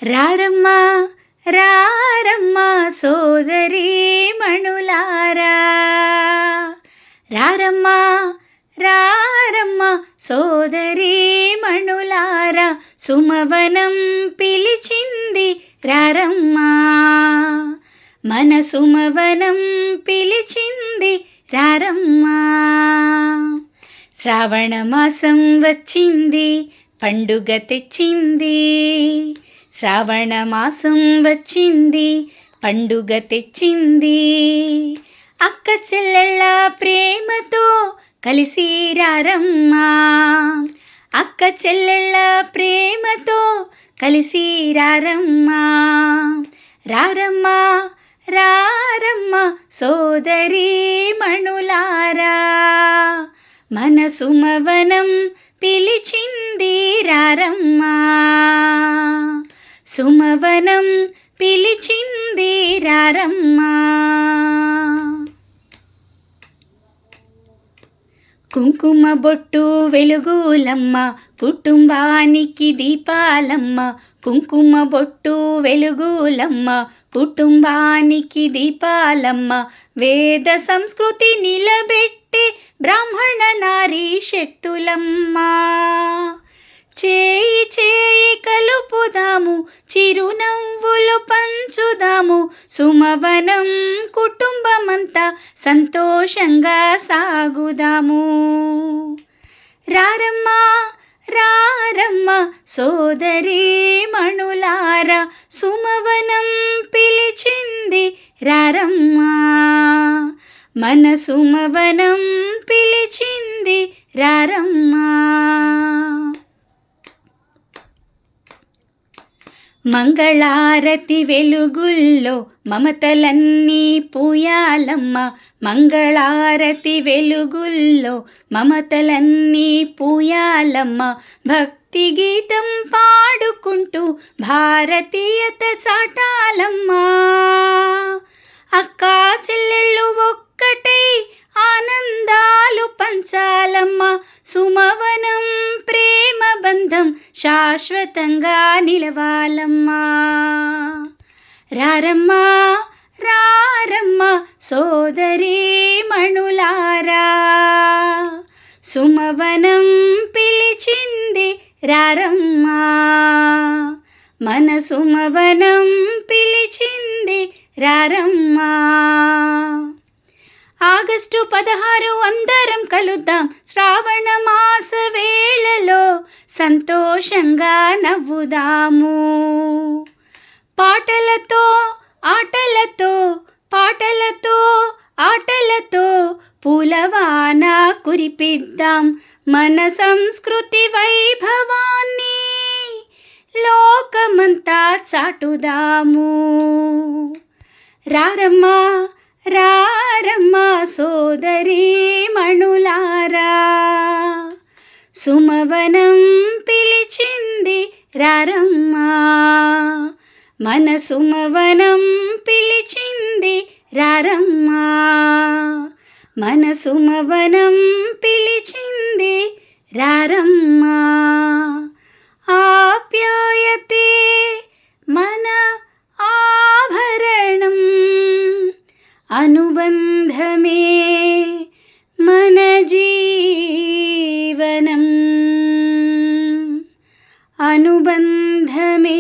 రారమ్మ రారమ్మ సోదరీ మణులారా, రారమ్మ రారమ్మ సోదరీ మణులారా, సుమవనం పిలిచింది రారమ్మ, మన సుమవనం పిలిచింది రారమ్మ. శ్రావణ మాసం వచ్చింది, పండుగ తెచ్చింది. శ్రావణ మాసం వచ్చింది, పండుగ తెచ్చింది. అక్క చెల్లెళ్ళ ప్రేమతో కలిసి రారమ్మ, అక్క చెల్లెళ్ళ ప్రేమతో కలిసి రారమ్మ. రారమ్మ రారమ్మ సోదరీ మణులారా, మన సుమవనం పిలిచింది రారమ్మ, సుమవనం పిలిచింది రారమ్మ. కుంకుమ బొట్టు వెలుగులమ్మ, కుటుంబానికి దీపాలమ్మ. కుంకుమ బొట్టు వెలుగులమ్మ, కుటుంబానికి దీపాలమ్మ. వేద సంస్కృతి నిలబెట్టి బ్రాహ్మణ నారీ శక్తులమ్మ. చేయి చేయి కలుపుదాము, చిరునవ్వులు పంచుదాము. సుమవనం కుటుంబమంతా సంతోషంగా సాగుదాము. రారమ్మ రారమ్మ సోదరీ మణులారా, సుమవనం పిలిచింది రారమ్మ, మన సుమవనం పిలిచింది రారమ్మ. మంగళారతి వెలుగుల్లో మమతలన్నీ పూయాలమ్మ, మంగళారతి వెలుగుల్లో మమతలన్నీ పూయాలమ్మ. భక్తి గీతం పాడుకుంటూ భారతీయత చాటాలమ్మ. అక్కా చెల్లెళ్ళు ఒక్కటై ఆనందాలు పంచాలమ్మ. సుమవనం ప్రేమ బంధం శాశ్వతంగా నిలవాలమ్మా. రారమ్మ రారమ్మ సోదరీ మణులారా, సుమవనం పిలిచింది రారమ్మ, మన సుమవనం పిలిచింది రారమ్మ. ఆగస్టు 16 అందరం కలుద్దాం, శ్రావణ మాస వేళలో సంతోషంగా నవ్వుదాము. పాటలతో ఆటలతో, పాటలతో ఆటలతో పూలవాన కురిపిద్దాం. మన సంస్కృతి వైభవాన్ని లోకమంతా చాటుదాము. రారమ్మ రారమ్మ సోదరీ మణులారా, సుమవనం పిలిచింది రారమ్మ, మన సుమవనం పిలిచింది రారమ్మ, మన సుమవనం పిలిచింది రారమ్మ. ఆప్యాయతే మన ఆభరణం, అనుబంధమే మన జీవనం, అనుబంధమే